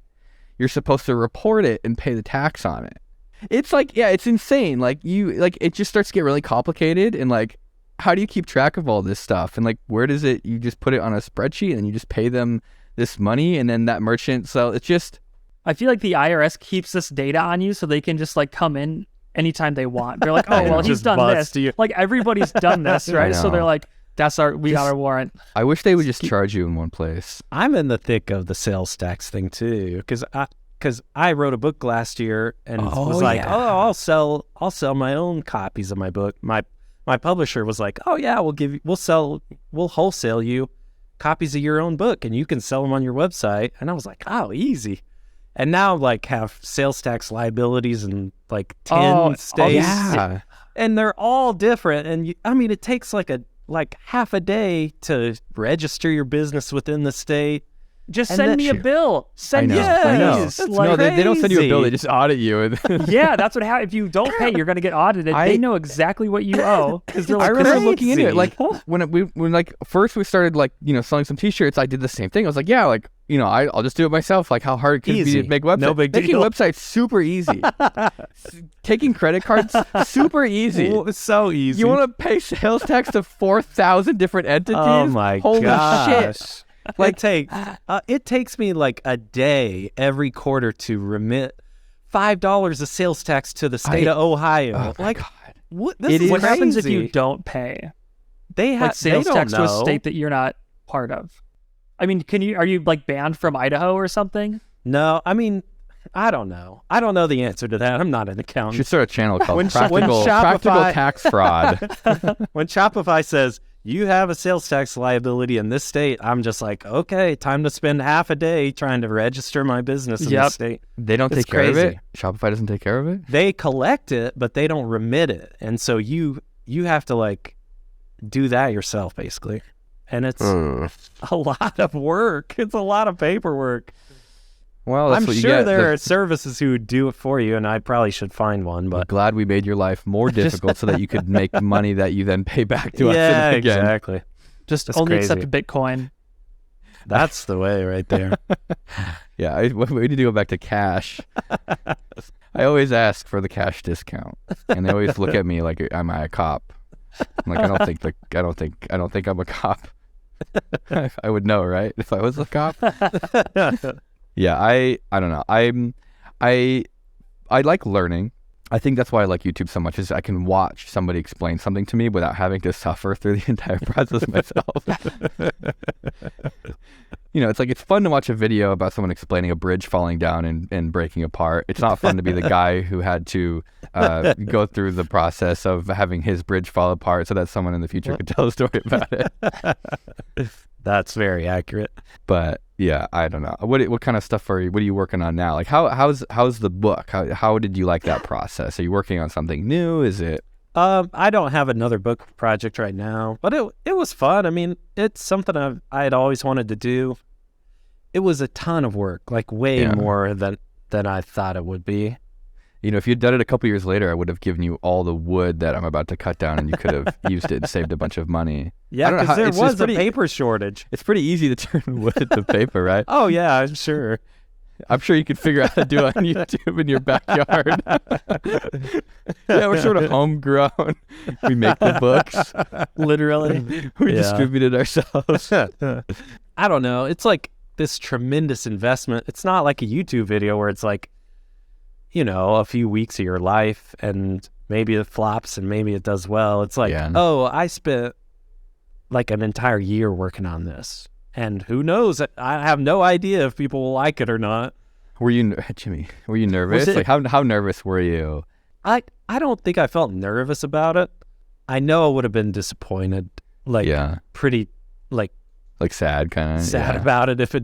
you're supposed to report it and pay the tax on it. It's it's insane. It just starts to get really complicated, and how do you keep track of all this stuff? And where does it, you just put it on a spreadsheet and you just pay them this money, and then that merchant, so it's just... I feel like the IRS keeps this data on you so they can just come in anytime they want. They're like, oh, well, he's done this. Everybody's done this, right? So they're like, we got our warrant. I wish they would just charge you in one place. I'm in the thick of the sales tax thing too, because I wrote a book last year and I'll sell my own copies of my book. My publisher was like, oh yeah, we'll wholesale you copies of your own book and you can sell them on your website. And I was like, oh, easy. And now have sales tax liabilities in 10 states. Yeah. And they're all different. And it takes half a day to register your business within the state. Just send me a bill. I know. No, they don't send you a bill. They just audit you. Yeah, that's what happens. If you don't pay, you're going to get audited. They know exactly what you owe. I remember looking into it. When first we started selling some T-shirts, I did the same thing. I was like, yeah, I'll just do it myself. How hard could it be to make websites? No big deal. Making websites super easy. Taking credit cards super easy. Well, it's so easy. You want to pay sales tax to 4,000 different entities? Oh my gosh. Shit. It takes me a day every quarter to remit $5 of sales tax to the state of Ohio. Oh my God. What? What happens if you don't pay? They have sales they tax don't to a know. state that you're not part of. I mean, are you banned from Idaho or something? No, I mean, I don't know. I don't know the answer to that. I'm not an You accountant. should start a channel called When Practical Shopify- Tax Fraud. When Shopify says you have a sales tax liability in this state, I'm just like, okay, time to spend half a day trying to register my business in this state. They don't It's take care of it? crazy. Shopify doesn't take care of it? They collect it, but they don't remit it. And so you have to like do that yourself basically. And it's a lot of work. It's a lot of paperwork. Well, that's I'm what you sure get. there are services who do it for you, and I probably should find one. I'm But glad we made your life more difficult so that you could make money that you then pay back to us. yeah, Again. exactly. Just That's only crazy. accept Bitcoin. That's the way right there. Yeah, we need to go back to cash. I always ask for the cash discount, and they always look at me like, "Am I a cop?" I'm like, I don't think I'm a cop. I would know, right? If I was a cop. Yeah, I don't know. I like learning. I think that's why I like YouTube so much, is I can watch somebody explain something to me without having to suffer through the entire process myself. It's like, it's fun to watch a video about someone explaining a bridge falling down and breaking apart. It's not fun to be the guy who had to go through the process of having his bridge fall apart so that someone in the future could tell a story about it. That's very accurate. But yeah, I don't know. What kind of stuff what are you working on now? Like how's the book? How did you like that process? Are you working on something new? Is it? I don't have another book project right now, but it was fun. I mean, it's something I had always wanted to do. It was a ton of work, like way more than I thought it would be. If you'd done it a couple years later, I would have given you all the wood that I'm about to cut down, and you could have used it and saved a bunch of money. Yeah, because there was a paper shortage. It's pretty easy to turn wood into paper, right? Oh yeah, I'm sure. I'm sure you could figure out how to do it on YouTube in your backyard. Yeah, we're sort of homegrown. We make the books. Literally. We distribute it ourselves. I don't know. It's like this tremendous investment. It's not like a YouTube video where it's like, a few weeks of your life and maybe it flops and maybe it does well. It's like, I spent like an entire year working on this. And who knows? I have no idea if people will like it or not. Jimmy, were you nervous? Like, how nervous were you? I don't think I felt nervous about it. I know I would have been disappointed. Pretty sad, kind of sad about it if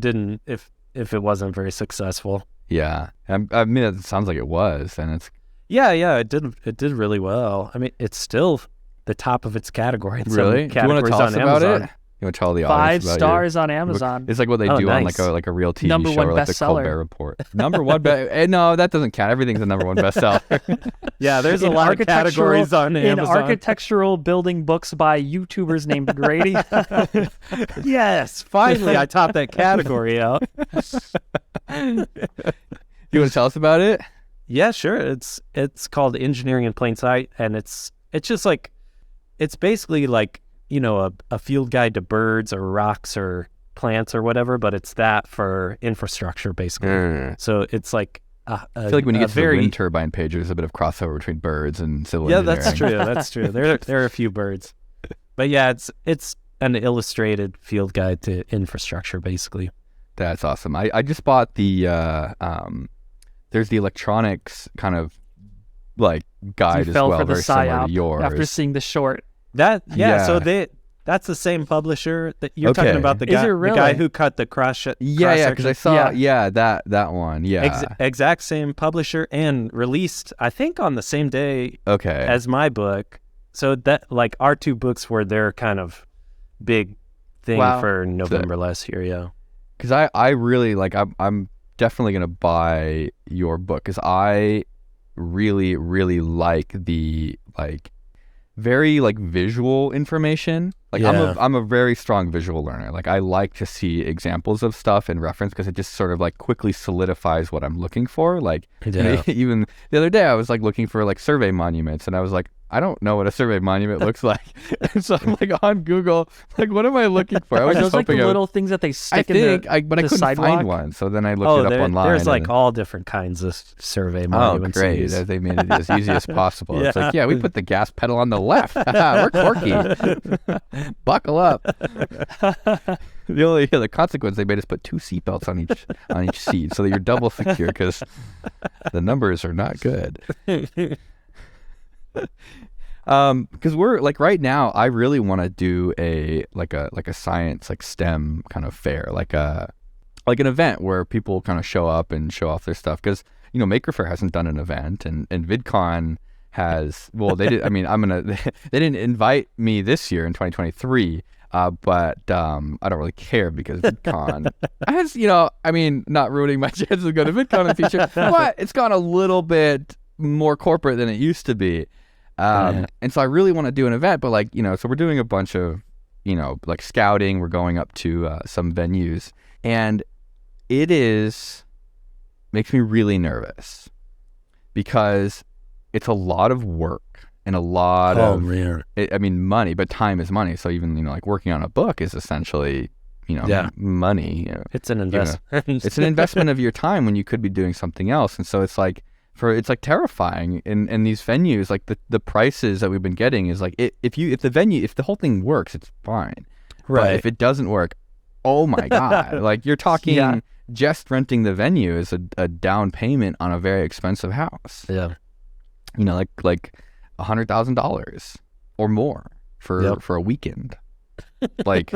it wasn't very successful. Yeah, I mean, it sounds like it was, and it's it did really well. I mean, it's still the top of its category. Really? Do you want to tell us about it? You want to tell the audience 5 stars on Amazon. It's like what they do on like a real TV number show, or like the bestseller. Colbert Report. Number one, no, that doesn't count. Everything's a number one bestseller. Yeah, there's a lot of categories on Amazon. In architectural building books by YouTubers named Grady. Yes, finally I topped that category out. You want to tell us about it? Yeah, sure. It's called Engineering in Plain Sight, and it's just like, it's basically like, a field guide to birds or rocks or plants or whatever, but it's that for infrastructure basically. So it's like I feel like when you get to the wind turbine page, there's a bit of crossover between birds and civil engineering. That's true. There are a few birds, but yeah, it's an illustrated field guide to infrastructure basically. That's awesome. I just bought the there's the electronics kind of like guide as well, very similar to yours. After seeing the short. So that's the same publisher that you're talking about. The guy, really? The guy who cut the cross. Yeah, because I saw that one. Yeah, exact same publisher, and released I think on the same day. As my book. So that like our two books were their kind of big thing for November last year. Yeah, because I really like I'm definitely gonna buy your book because I really like the very visual information. I'm a very strong visual learner. Like I like to see examples of stuff and reference because it just sort of quickly solidifies what I'm looking for. Even the other day I was looking for survey monuments and I was like, I don't know what a survey monument looks like. And so I'm like on Google, like, what am I looking for? I was Are just those like the hoping little things that they I stick in think, the but I couldn't sidewalk? find one. So then I looked it up online. There's like all different kinds of survey monuments. Oh, great. They made it as easy as possible. It's like, yeah, we put the gas pedal on the left. We're quirky. Buckle up. The consequence, they made us put 2 seatbelts on each seat so that you're double secure because the numbers are not good. Because we're like right now, I really want to do a science, like STEM kind of fair, like an event where people kind of show up and show off their stuff. Because Maker Faire hasn't done an event, and VidCon has. Well, they did. I mean, they didn't invite me this year in 2023. But I don't really care because VidCon has, not ruining my chances of going to VidCon in the future, but it's gone a little bit more corporate than it used to be. And so I really want to do an event, but so we're doing a bunch of, like scouting. We're going up to some venues, and makes me really nervous because it's a lot of work. And a lot of, money, but time is money. So even, like working on a book is essentially, money. It's an investment. It's an investment of your time when you could be doing something else. And so it's like terrifying in these venues, like the prices that we've been getting is like, if the whole thing works, it's fine. Right. But if it doesn't work, oh my God, like you're talking just renting the venue is a down payment on a very expensive house. Yeah. Like $100,000 or more for a weekend. Like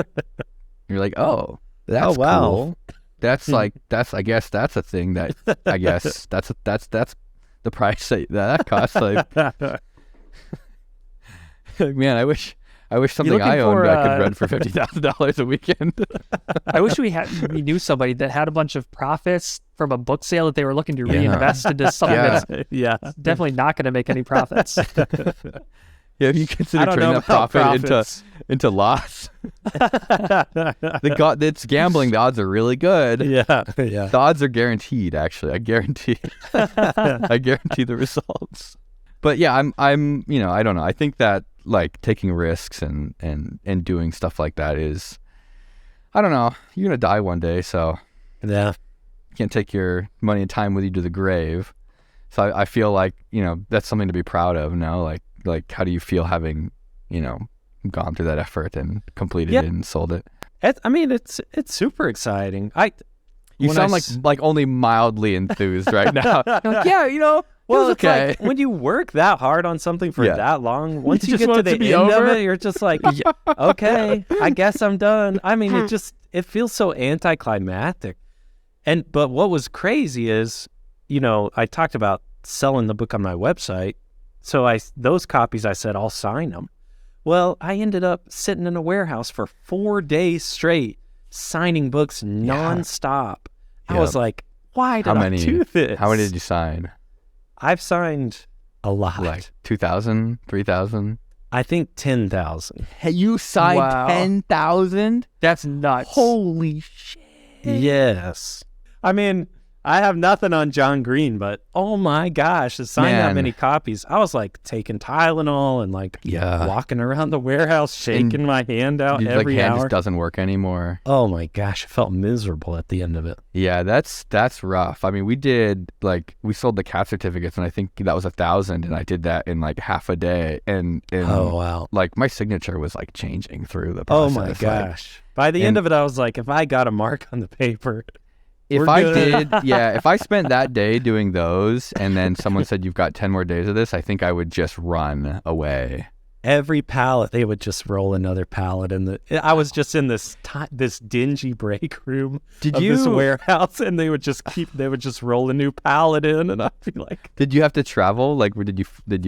you're like, oh, that's cool. That's like I guess that's a thing that I guess that's the price that costs. Like, man, I wish something I owned I could rent for $50,000 a weekend. I wish we knew somebody that had a bunch of profits from a book sale that they were looking to reinvest into something that's definitely not going to make any profits. Yeah, if you consider turning that profit into loss. It's gambling. The odds are really good. Yeah. The odds are guaranteed. Actually, I guarantee the results. But yeah, I'm I don't know. I think that like taking risks and doing stuff like that is, I don't know. You're gonna die one day, so yeah, you can't take your money and time with you to the grave. So I feel like that's something to be proud of. Now, like how do you feel having gone through that effort and completed it and sold it? It's super exciting. You sound like only mildly enthused right now. Like, yeah, well, it's okay. Like when you work that hard on something for that long, once you get to the end over? of it, you're just like, okay, I guess I'm done. I mean, it feels so anticlimactic. But what was crazy is, I talked about selling the book on my website. So those copies, I said, I'll sign them. Well, I ended up sitting in a warehouse for 4 days straight, signing books nonstop. I was like, why did I do this? How many did you sign? I've signed a lot. Like 2,000, 3,000? I think 10,000. Hey, you signed 10,000? That's nuts. Holy shit. Yes. I mean, I have nothing on John Green, but oh my gosh, to sign that many copies. I was like taking Tylenol and like walking around the warehouse, shaking my hand out every hand hour. Just doesn't work anymore. Oh my gosh, I felt miserable at the end of it. Yeah, that's rough. I mean, we sold the CAT certificates, and I think that was 1,000, and I did that in like half a day. And oh wow, like my signature was like changing through the process. Oh my gosh. By the end of it, I was like, if I got a mark on the paper. If I spent that day doing those and then someone said you've got 10 more days of this, I think I would just run away. Every pallet, they would just roll another pallet I was just in this dingy break room this warehouse, and they would just roll a new pallet in, and I'd be like, did you have to travel? Like, did you,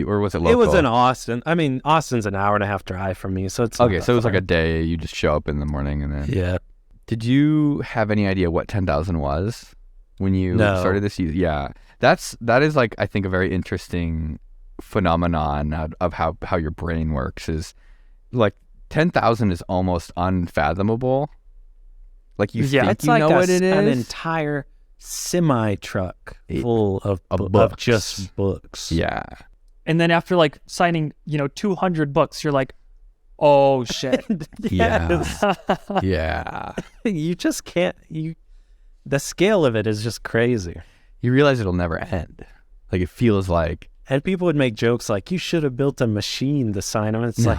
or was it local? It was in Austin. I mean, Austin's an hour and a half drive from me, so it's okay. So it was like a day. You just show up in the morning and then Did you have any idea what 10,000 was when you started this? Yeah, that is like, I think, a very interesting phenomenon of how your brain works. Is like 10,000 is almost unfathomable. Like you think it's you like know what it is. An entire semi truck full of just books. Yeah. And then after like signing, 200 books, you're like, oh shit. Yeah. You just can't. The scale of it is just crazy. You realize it'll never end. Like it feels like. And people would make jokes like, you should have built a machine to sign them. It's like,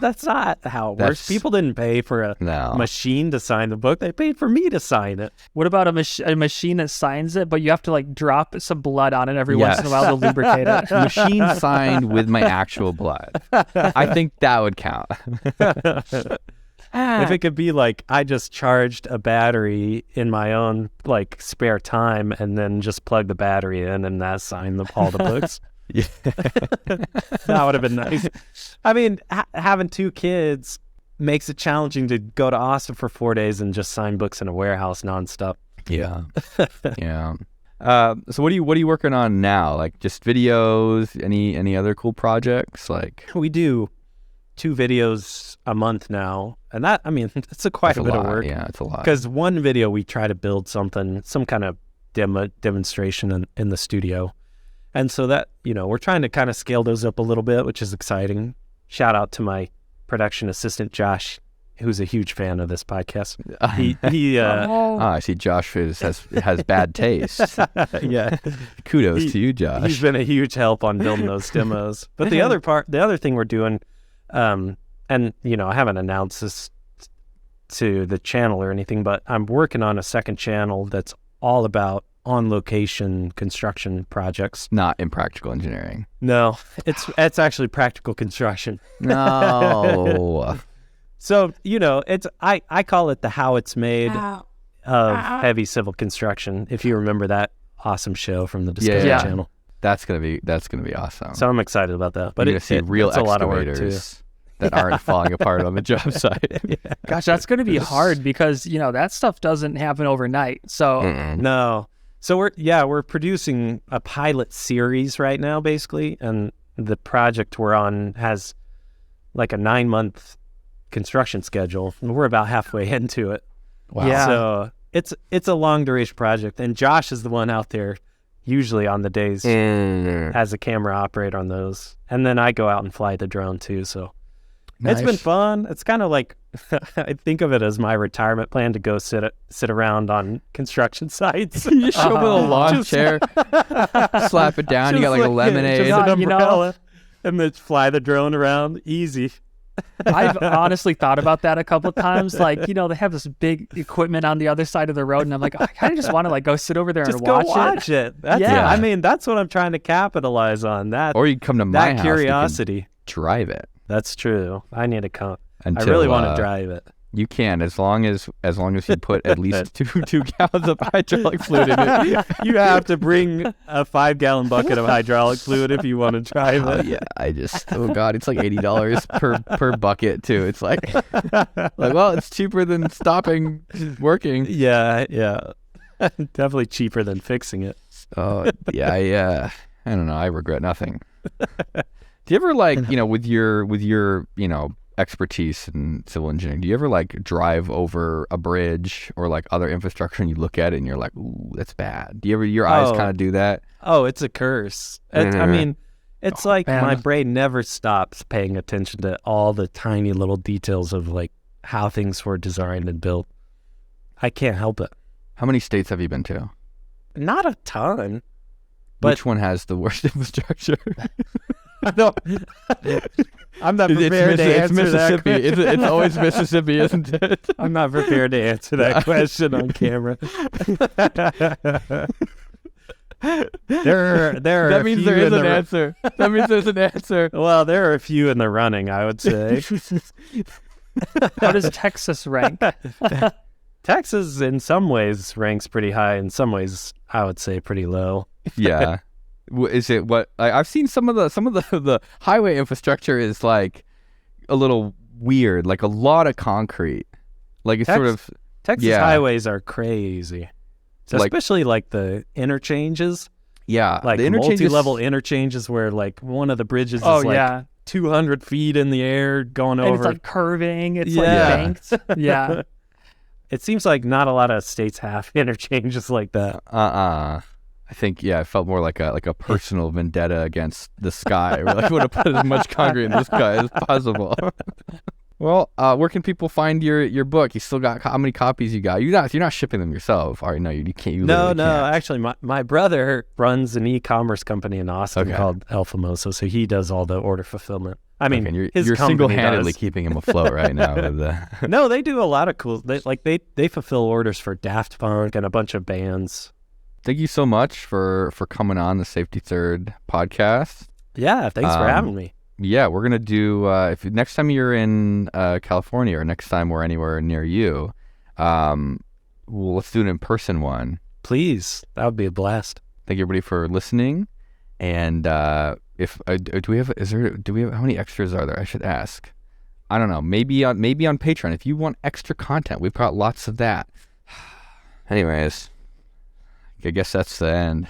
that's not how it works. People didn't pay for a machine to sign the book. They paid for me to sign it. What about a machine that signs it, but you have to like drop some blood on it every once in a while to lubricate it? Machine signed with my actual blood. I think that would count. If it could be like, I just charged a battery in my own like spare time and then just plug the battery in and that signed all the books. Yeah. That would have been nice. I mean, having 2 kids makes it challenging to go to Austin for 4 days and just sign books in a warehouse nonstop. Yeah. Yeah. So what are you working on now? Like just videos, any other cool projects? Like we do 2 videos a month now, and that, I mean, it's quite a bit of work. Yeah, it's a lot. Because one video we try to build some kind of demonstration in the studio, and so that we're trying to kind of scale those up a little bit, which is exciting. Shout out to my production assistant Josh, who's a huge fan of this podcast. I see Josh has bad taste. Yeah, kudos to you, Josh. He's been a huge help on building those demos. But the other thing we're doing. And I haven't announced this to the channel or anything, but I'm working on a second channel that's all about on-location construction projects. Not impractical engineering. No, it's actually practical construction. No. So, it's I call it the How It's Made of heavy civil construction. If you remember that awesome show from the Discovery Channel. That's gonna be awesome. So I'm excited about that. But you're gonna see real excavators that aren't falling apart on the job site. Yeah. Gosh, that's gonna be hard because that stuff doesn't happen overnight. So no. So we're producing a pilot series right now, basically, and the project we're on has like a 9-month construction schedule, and we're about halfway into it. Wow. Yeah. So it's a long duration project, and Josh is the one out there usually on the days as a camera operator on those, and then I go out and fly the drone too. So It's been fun. It's kind of like I think of it as my retirement plan to go sit around on construction sites. You show up with a lawn chair, slap it down. You got like a lemonade, just an umbrella, and then fly the drone around. Easy. I've honestly thought about that a couple of times. Like, they have this big equipment on the other side of the road, and I'm like, I kind of just want to like go sit over there and watch it. That's I mean, that's what I'm trying to capitalize on. That, or you come to my house, curiosity. Drive it. That's true. I need to come. I really want to drive it. You can, as long as you put at least two gallons of hydraulic fluid in it. You have to bring a 5-gallon bucket of hydraulic fluid if you want to drive it. Yeah, oh God, it's like $80 per bucket too. It's like well, it's cheaper than stopping working. Yeah. Definitely cheaper than fixing it. Oh, yeah. I don't know. I regret nothing. Do you ever with your expertise in civil engineering, do you ever like drive over a bridge or like other infrastructure and you look at it and you're like, ooh, that's bad? Do you ever, your eyes kind of do that? Oh, it's a curse. I mean, it's my brain never stops paying attention to all the tiny little details of like how things were designed and built. I can't help it. How many states have you been to? Not a ton. But which one has the worst infrastructure? No, I'm not prepared to answer that question. It's always Mississippi, isn't it? I'm not prepared to answer that question on camera. There are that means there is an answer. That means there's an answer. Well, there are a few in the running, I would say. How does Texas rank? Texas, in some ways, ranks pretty high. In some ways, I would say pretty low. Yeah. Is it what I've seen? Some of the highway infrastructure is like a little weird, like a lot of concrete. Like it's sort of Texas highways are crazy, so especially like the interchanges. Yeah, like the multi-level interchanges where like one of the bridges is like 200 feet in the air going over. It's like curving. It's like banked. Yeah. It seems like not a lot of states have interchanges like that. I think, yeah, it felt more like a personal vendetta against the sky. We're like, want to put as much concrete in the sky as possible. Well, where can people find your book? You still got how many copies you got? You're not shipping them yourself. All right, no, you can't. You No. can't. Actually, my brother runs an e-commerce company in Austin called El Famoso, so he does all the order fulfillment. I mean, okay, his you're company single-handedly does. keeping him afloat right now. With the No, they do a lot of cool. They fulfill orders for Daft Punk and a bunch of bands. Thank you so much for coming on the Safety Third podcast. Yeah, thanks for having me. Yeah, we're gonna do if next time you're in California or next time we're anywhere near you, let's do an in-person one. Please, that would be a blast. Thank you everybody for listening. And if do we have how many extras are there? I should ask. I don't know. Maybe on Patreon if you want extra content. We've got lots of that. Anyways, I guess that's the end.